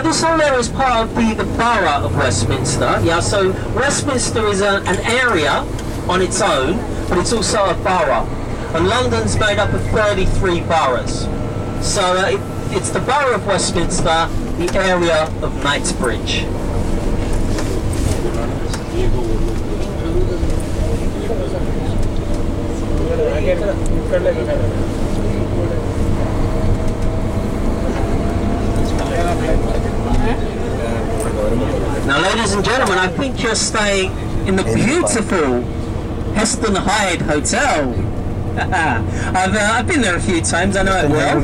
This whole area is part of the borough of Westminster. Yeah, so Westminster is an area on its own, but it's also a borough. And London's made up of 33 boroughs. So it's the borough of Westminster, the area of Knightsbridge. Now, ladies and gentlemen, I think you're staying in the beautiful Heston Hyde Hotel. I've been there a few times, I know it well.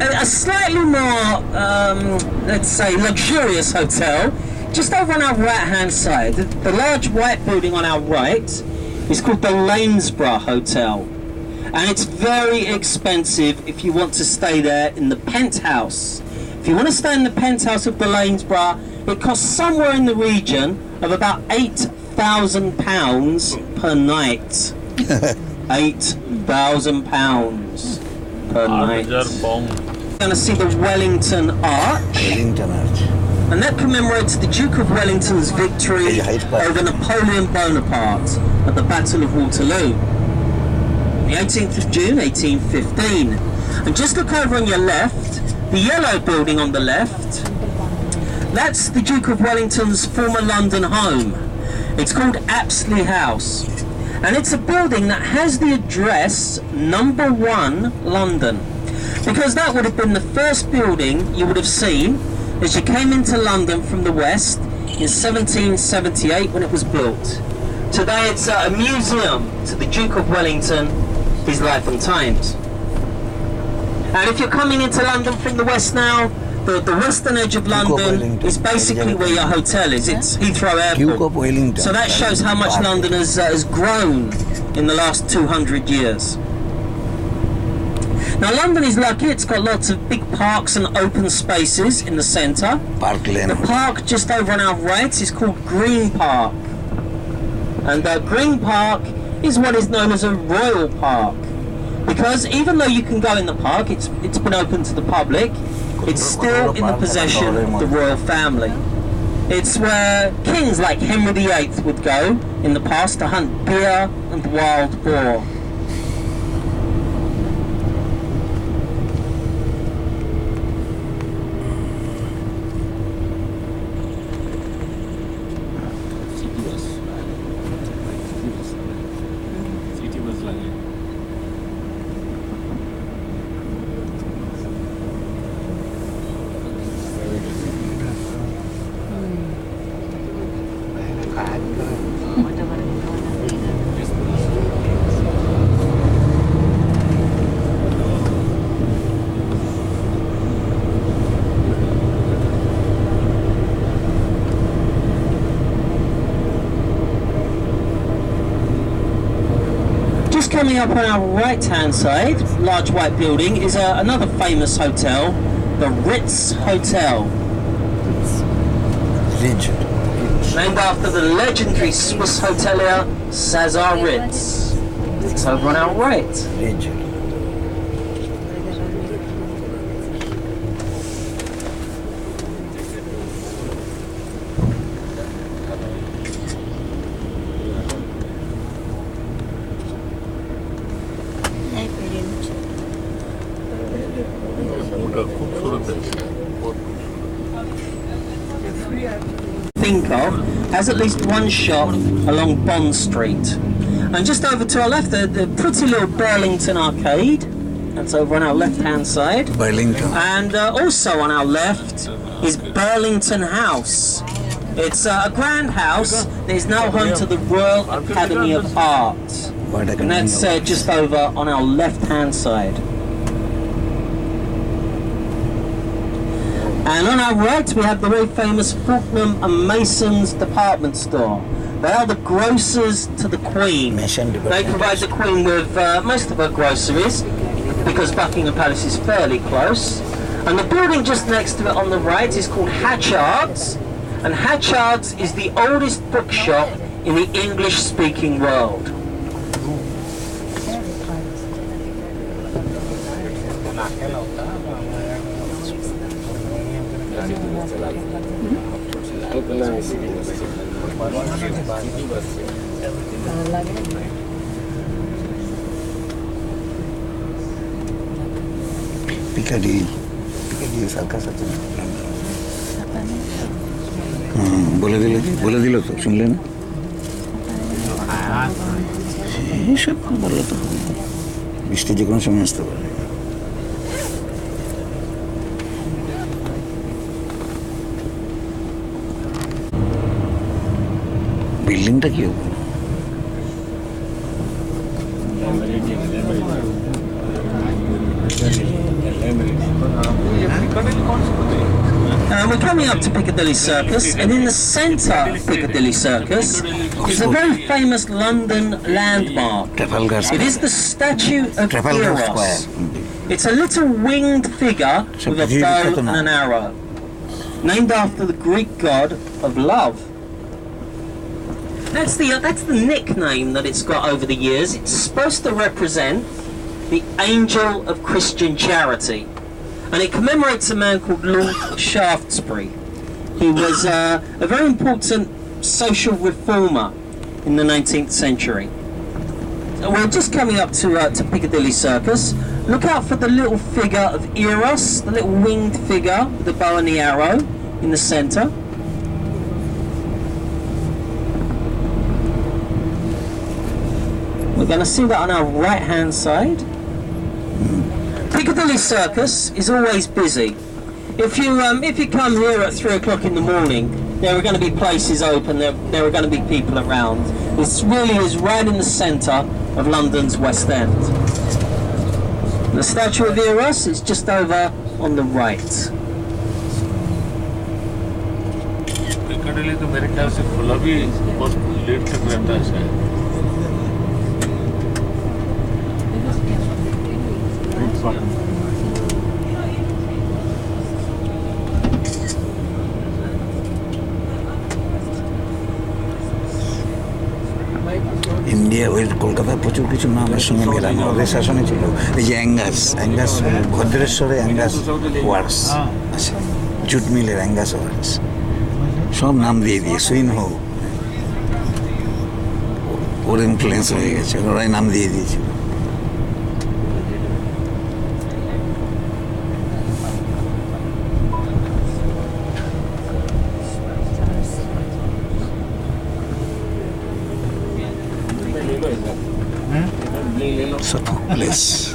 A slightly more, let's say, luxurious hotel, just over on our right-hand side. The large white building on our right is called the Lanesborough Hotel. And it's very expensive if you want to stay there in the penthouse. If you want to stay in the penthouse of the Lanesborough, it costs somewhere in the region of about £8,000 per night. £8,000 per night. You're going to see the Wellington Arch. And that commemorates the Duke of Wellington's victory over Napoleon Bonaparte at the Battle of Waterloo, the 18th of June 1815. And just look over on your left, the yellow building on the left, that's the Duke of Wellington's former London home. It's called Apsley House, and it's a building that has the address number 1 London, because that would have been the first building you would have seen as you came into London from the west in 1778 when it was built. Today it's a museum to the Duke of Wellington, his life and times. And if you're coming into London from the west now, the western edge of London is basically where your hotel is. It's Heathrow Airport. So that shows how much London has grown in the last 200 years. Now London is lucky, it's got lots of big parks and open spaces in the centre. The park just over on our right is called Green Park. And Green Park is what is known as a royal park. Because even though you can go in the park, it's been open to the public, it's still in the possession of the royal family. It's where kings like Henry VIII would go in the past to hunt deer and wild boar. Coming up on our right-hand side, large white building, is another famous hotel, the Ritz Hotel. Named after the legendary Swiss hotelier Cesar Ritz. It's over on our right. Think of has at least one shop along Bond Street, and just over to our left the pretty little Burlington Arcade. That's over on our left hand side. Burlington. And also on our left is Burlington House. It's a grand house that is now home to the Royal Academy of Art, and that's just over on our left hand side. And on our right we have the very famous Fortnum and Mason's department store. They are the grocers to the Queen. They provide the Queen with most of her groceries because Buckingham Palace is fairly close. And the building just next to it on the right is called Hatchard's. And Hatchard's is the oldest bookshop in the English-speaking world. Piccadilly circus আছে বলে দিল তো শুনলে না এইসব বললো তো বৃষ্টি যে কোনো সময় আসতে পারে বিল্ডিংটা কি হবে We're coming up to Piccadilly Circus, and in the centre of Piccadilly Circus is a very famous London landmark. It is the statue of Eros. It's a little winged figure with a bow and an arrow, named after the Greek god of love. That's the nickname that it's got over the years. It's supposed to represent the angel of Christian charity. And it commemorates a man called Lord Shaftesbury. He was a very important social reformer in the 19th century. So we're just coming up to Piccadilly Circus. Look out for the little figure of Eros, the little winged figure with the bow and the arrow in the centre. We're going to see that on our right-hand side. Piccadilly Circus is always busy. If you come here at 3 o'clock in the morning, there are going to be places open, there are going to be people around. This really is right in the centre of London's West End. The statue of Eros is just over on the right. Piccadilly तो मेरे ख्याल से खुला भी बहुत late तक रहता है शायद ইন্ডিয়া ওই কলকাতায় প্রচুর কিছু নামের সঙ্গে মেলানো ওদের শাসনে ছিল এই যে অ্যাঙ্গাস ভদ্রেশ্বরে অ্যাঙ্গাস ওয়ার্কস আছে জুট মিলের অ্যাঙ্গাস ওয়ার্কস সব নাম দিয়ে সুইন হোক ওর ইনফ্লুয়েন্স হয়ে গেছে ওরাই নাম দিয়ে দিয়েছিল Place.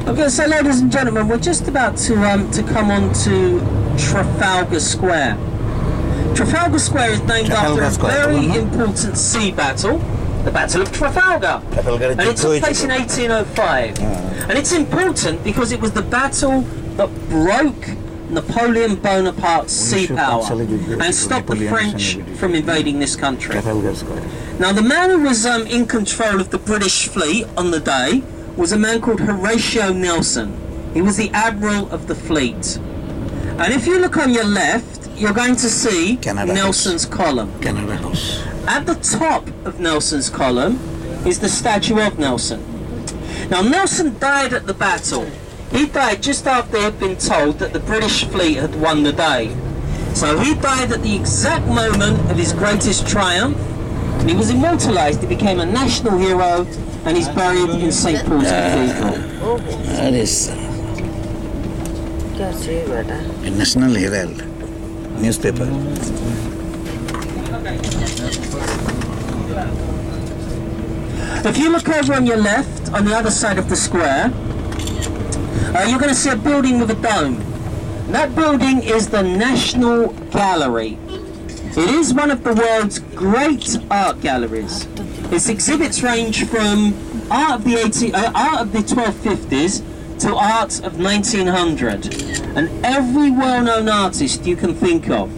Okay, so ladies and gentlemen, we're just about to come on to Trafalgar Square. Trafalgar Square is named after a very important sea battle, the Battle of Trafalgar. And it took place in 1805. And it's important because it was the battle that broke Napoleon Bonaparte's sea power and stopped the French from invading this country. Now, the man who was in control of the British fleet on the day was a man called Horatio Nelson. He was the admiral of the fleet. And if you look on your left, you're going to see Nelson's column. Canada House. At the top of Nelson's column is the statue of Nelson. Now, Nelson died at the battle. He died just after he had been told that the British fleet had won the day. So he died at the exact moment of his greatest triumph, and he was immortalised. He became a national hero, and he's buried in St. Paul's Cathedral. That is National Herald newspaper. If you look over on your left, on the other side of the square, you're going to see a building with a dome. That building is the National Gallery. It is one of the world's great art galleries. Its exhibits range from art of the 1250s to art of 1900, and every well-known artist you can think of.